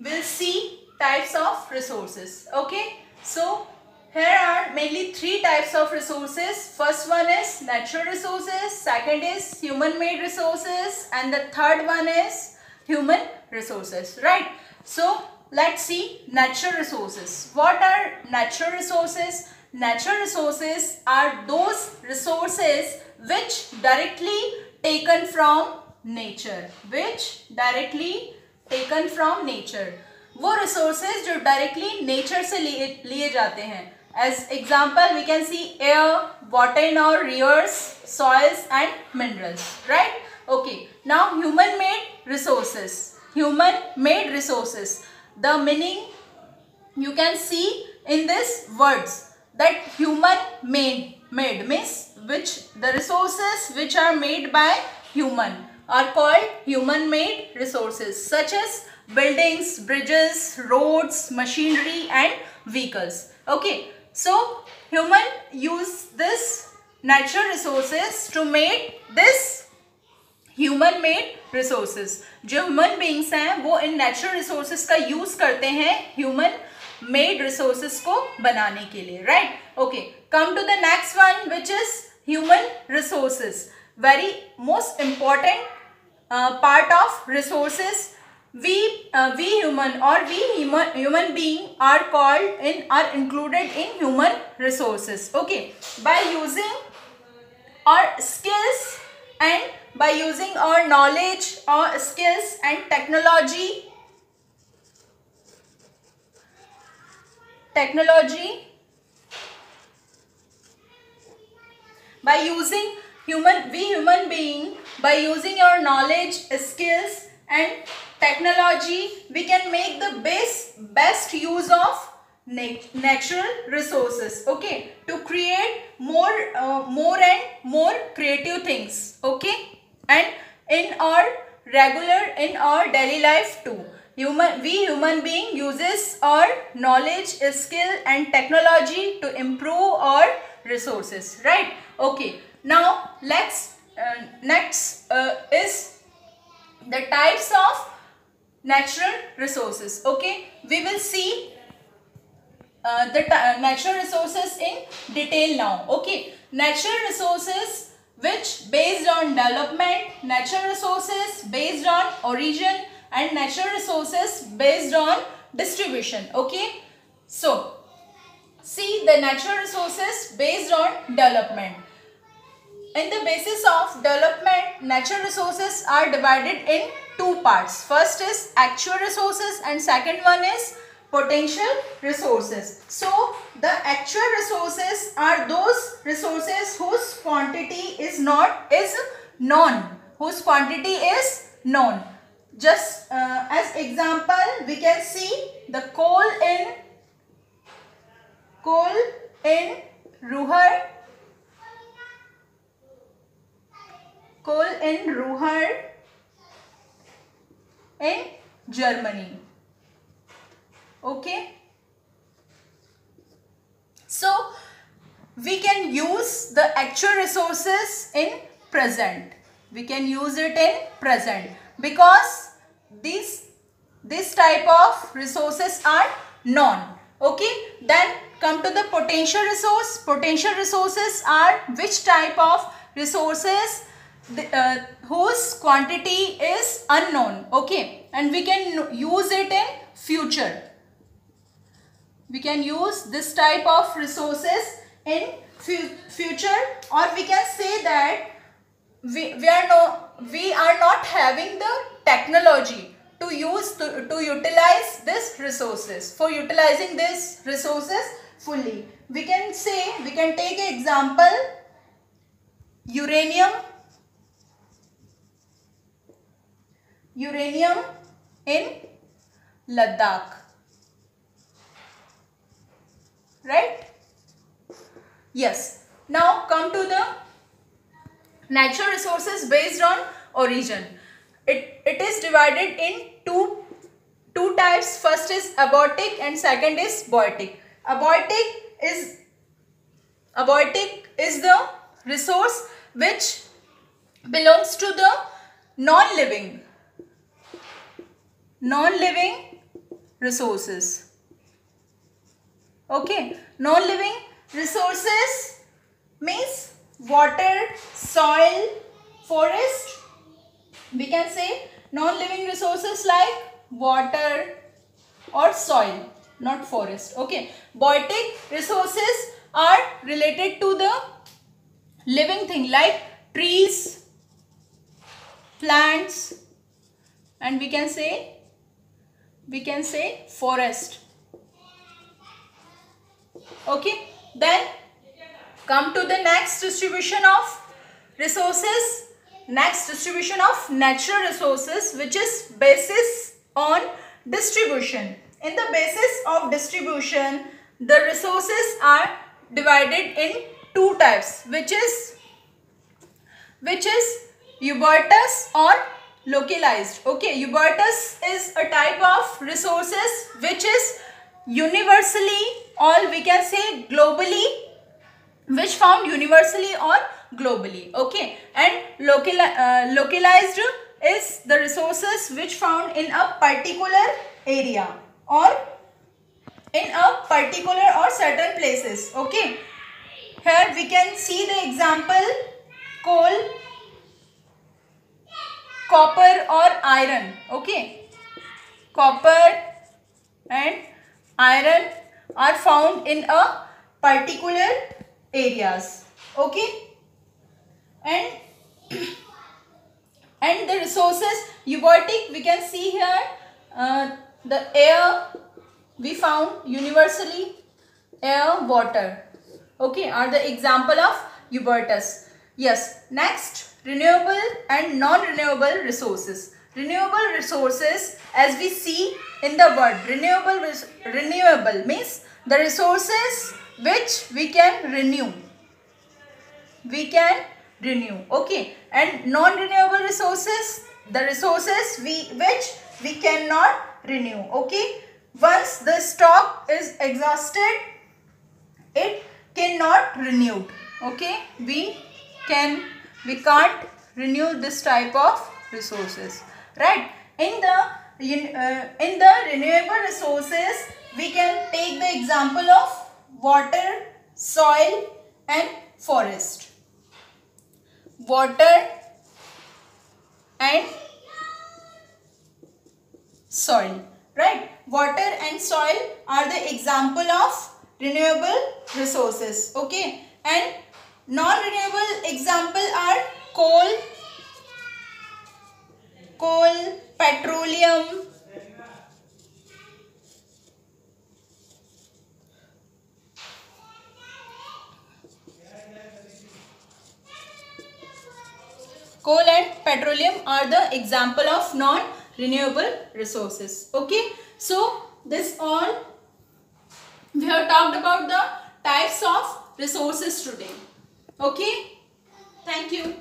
we'll see types of resources. Okay, so here are mainly three types of resources. First one is natural resources, second is human made resources, and the third one is human resources, right? So let's see natural resources. What are natural resources? Natural resources are those resources which directly taken from nature, which directly taken from nature. वो resources जो directly nature से लिए जाते हैं. As example, we can see air, water in our rivers, soils and minerals, right? Okay. Now human made resources. Human made resources. The meaning you can see in this words that human made means which the resources which are made by human are called human made resources, such as buildings, bridges, roads, machinery and vehicles. Okay, so human use this natural resources to make this human made resources. जो human beings हैं वो इन natural resources का use करते हैं human made resources को बनाने के लिए, right? Okay, come to the next one which is human resources. Very most important part of resources. we human or we human being are called in are included in human resources. Okay, by using our skills and by using our knowledge or skills and technology by using human being, by using our knowledge, skills and technology, we can make the best use of natural resources. Okay, to create more and more creative things. Okay, and in our daily life too. Human being uses our knowledge, skill and technology to improve our resources, right? Okay, now let's next is the types of natural resources. Okay, we will see the natural resources in detail now. Okay, natural resources which based on development, natural resources based on origin and natural resources based on distribution. Okay, so see the natural resources based on development. In the basis of development, natural resources are divided in two parts. First is actual resources and second one is potential resources. So the actual resources are those resources whose quantity is known, whose quantity is known. Just as example, we can see the coal in Ruhr in Germany. Okay, so we can use the actual resources in present. We can use it in present because this type of resources are known. Okay, then come to the potential resource. Potential resources are which type of resources whose quantity is unknown. Okay, and we can use it in future. We can use this type of resources in future, or we can say that we are not having the technology to utilize these resources. For utilizing these resources fully, we can take an example, uranium in Ladakh, right? Yes. Now come to the natural resources based on origin. It is divided in two types. First is abiotic and second is biotic. Abiotic is the resource which belongs to the non-living resources. Okay, non-living resources means water, soil, forest. We can say non-living resources like water or soil, not forest. Okay, biotic resources are related to the living thing like trees, plants, and we can say forest. Okay, then come to the next distribution of resources. Next distribution of natural resources, which is basis on distribution. In the basis of distribution, the resources are divided in two types, which is ubiquitous or localized. Okay, ubiquitous is a type of resources which is universally, or we can say globally, which found universally or globally. Okay, and localized is the resources which found in a particular area or in a particular or certain places. Okay, here we can see the example: coal, copper or iron. Okay, copper and iron are found in a particular areas. Okay, and the resources ubiquitic, we can see here the air we found universally, air, water. Okay, are the example of ubiquitous. Yes, next, renewable and non-renewable resources. Renewable resources, as we see in the word renewable means the resources which we can renew. Okay, and non-renewable resources, the resources which we cannot renew. Okay, once the stock is exhausted, it cannot renewed. Okay, we can't renew this type of resources, right? In the renewable resources, we can take the example of water, soil and forest. Water and soil, right? Water and soil are the example of renewable resources. Okay, and non-renewable example are coal, petroleum, coal and petroleum are the example of non-renewable resources. Okay, so this all we have talked about the types of resources today. Okay, thank you.